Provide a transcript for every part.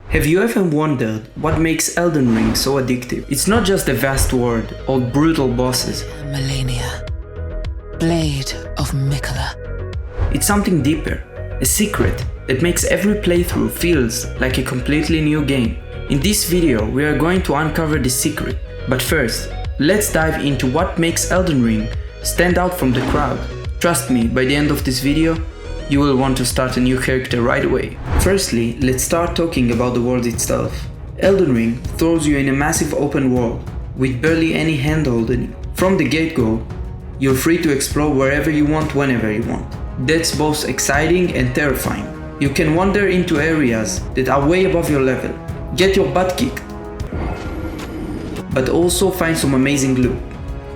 Have you ever wondered what makes Elden Ring so addictive? It's not just a vast world or brutal bosses. Melania, Blade of Mikola. It's something deeper, a secret that makes every playthrough feels like a completely new game. In this video, we are going to uncover the secret. But first, let's dive into what makes Elden Ring stand out from the crowd. Trust me, by the end of this video, you will want to start a new character right away. Firstly, let's start talking about the world itself. Elden Ring throws you in a massive open world, with barely any handholding. From the get-go, you're free to explore wherever you want, whenever you want. That's both exciting and terrifying. You can wander into areas that are way above your level, get your butt kicked, but also find some amazing loot.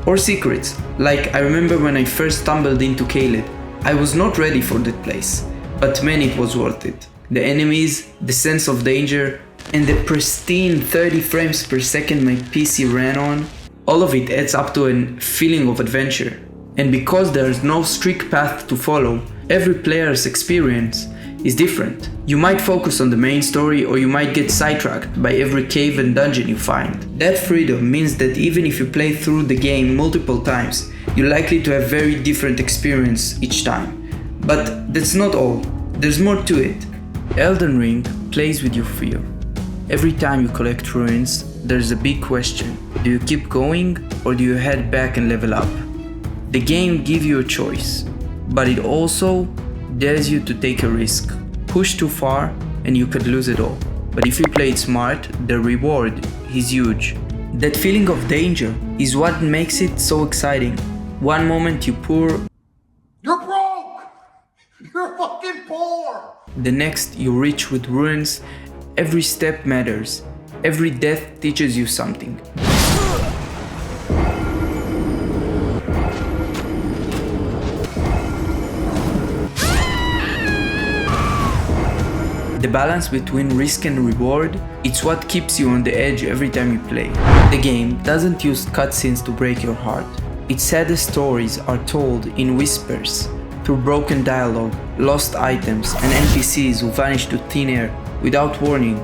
Or secrets, like I remember when I first stumbled into Caelid. I was not ready for that place, but man, it was worth it. The enemies, the sense of danger, and the pristine 30 frames per second my PC ran on, all of it adds up to a feeling of adventure. And because there is no strict path to follow, every player's experience is different. You might focus on the main story, or you might get sidetracked by every cave and dungeon you find. That freedom means that even if you play through the game multiple times, you're likely to have very different experience each time. But that's not all. There's more to it. Elden Ring plays with your fear. Every time you collect ruins, there's a big question. Do you keep going, or do you head back and level up? The game gives you a choice, but it also dares you to take a risk. Push too far and you could lose it all. But if you play it smart, the reward is huge. That feeling of danger is what makes it so exciting. One moment you pour, you're broke! You're fucking poor! The next you reach with ruins. Every step matters. Every death teaches you something. The balance between risk and reward, it's what keeps you on the edge every time you play. The game doesn't use cutscenes to break your heart. Its saddest stories are told in whispers, through broken dialogue, lost items, and NPCs who vanish to thin air without warning.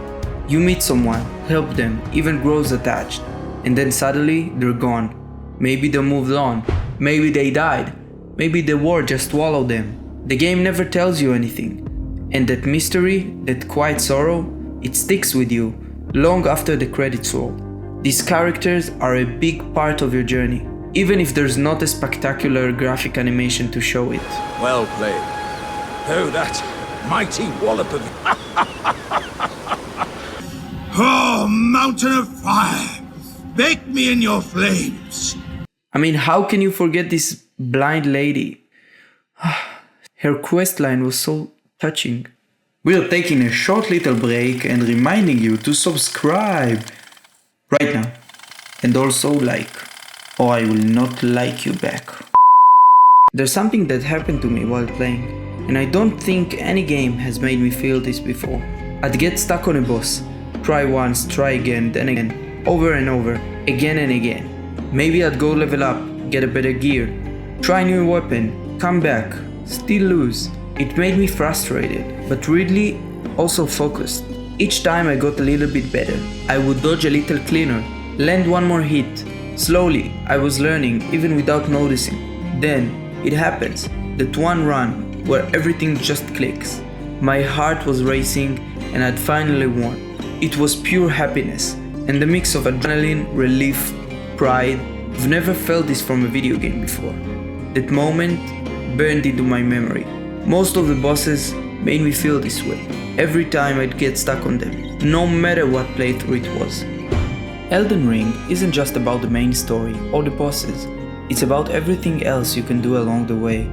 You meet someone, help them, even grows attached, and then suddenly they're gone. Maybe they moved on, maybe they died, maybe the war just swallowed them. The game never tells you anything. And that mystery, that quiet sorrow, it sticks with you long after the credits roll. These characters are a big part of your journey, even if there's not a spectacular graphic animation to show it. Well played. Oh, that mighty wallop of... Oh, mountain of fire! Bake me in your flames! I mean, how can you forget this blind lady? Her questline was so touching. We're taking a short little break and reminding you to subscribe right now. And also like, or I will not like you back. There's something that happened to me while playing, and I don't think any game has made me feel this before. I'd get stuck on a boss, try once, try again, then again, over and over, again and again. Maybe I'd go level up, get a better gear, try a new weapon, come back, still lose. It made me frustrated, but really also focused. Each time I got a little bit better. I would dodge a little cleaner, land one more hit. Slowly, I was learning even without noticing. Then, it happens, that one run where everything just clicks. My heart was racing and I'd finally won. It was pure happiness and the mix of adrenaline, relief, pride. I've never felt this from a video game before. That moment burned into my memory. Most of the bosses made me feel this way, every time I'd get stuck on them, no matter what playthrough it was. Elden Ring isn't just about the main story or the bosses, it's about everything else you can do along the way.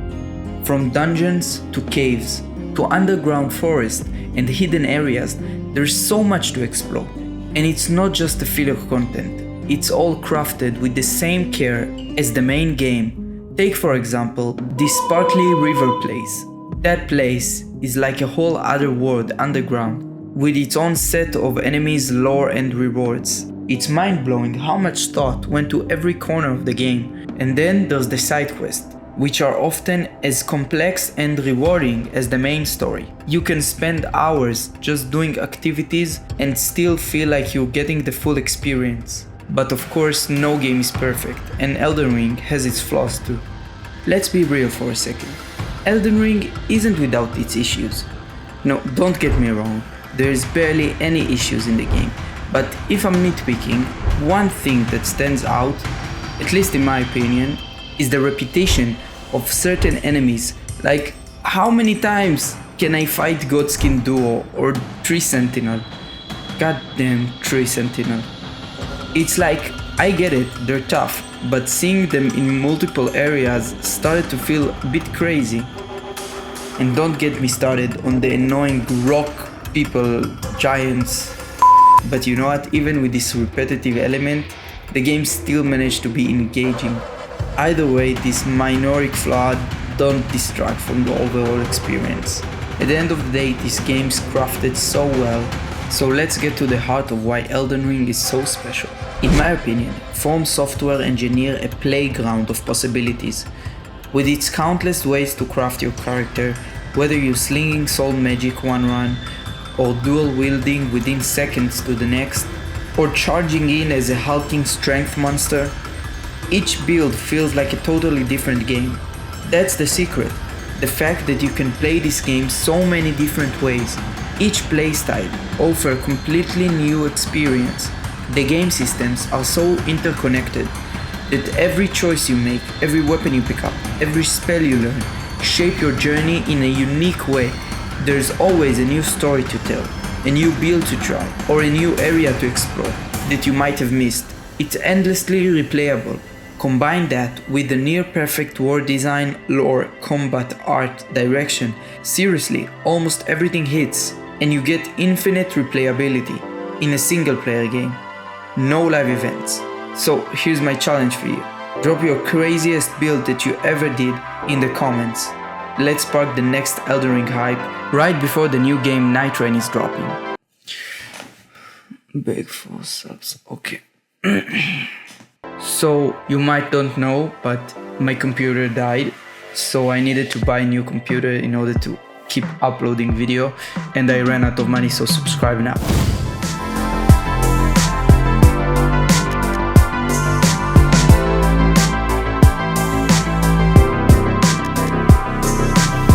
From dungeons to caves, to underground forests and hidden areas, there's so much to explore. And it's not just a filler content, it's all crafted with the same care as the main game. Take for example, this sparkly river place. That place is like a whole other world underground, with its own set of enemies, lore and rewards. It's mind-blowing how much thought went to every corner of the game. And then there's the side quest. which are often as complex and rewarding as the main story. You can spend hours just doing activities and still feel like you're getting the full experience. But of course, no game is perfect, and Elden Ring has its flaws too. Let's be real for a second. Elden Ring isn't without its issues. No, don't get me wrong, there's barely any issues in the game. But if I'm nitpicking, one thing that stands out, at least in my opinion, is the reputation of certain enemies. Like, how many times can I fight Godskin Duo or Tree Sentinel? Goddamn Tree Sentinel. It's like, I get it, they're tough, but seeing them in multiple areas started to feel a bit crazy. And don't get me started on the annoying rock people, giants. But you know what, even with this repetitive element, the game still managed to be engaging. Either way, this minoric flaw don't distract from the overall experience. At the end of the day, this game's crafted so well. So let's get to the heart of why Elden Ring is so special. In my opinion, From Software engineered a playground of possibilities. With its countless ways to craft your character, whether you're slinging soul magic one run, or dual wielding within seconds to the next, or charging in as a hulking strength monster, each build feels like a totally different game. That's the secret, the fact that you can play this game so many different ways. Each playstyle offers a completely new experience. The game systems are so interconnected that every choice you make, every weapon you pick up, every spell you learn, shape your journey in a unique way. There's always a new story to tell, a new build to try, or a new area to explore that you might have missed. It's endlessly replayable. Combine that with the near-perfect world design, lore, combat, art, direction. Seriously, almost everything hits, and you get infinite replayability in a single-player game. No live events. So here's my challenge for you. Drop your craziest build that you ever did in the comments. Let's spark the next Elden Ring hype right before the new game Night Rain is dropping. Beg for subs, okay. So you might don't know, but my computer died, so I needed to buy a new computer in order to keep uploading video, and I ran out of money, so subscribe now.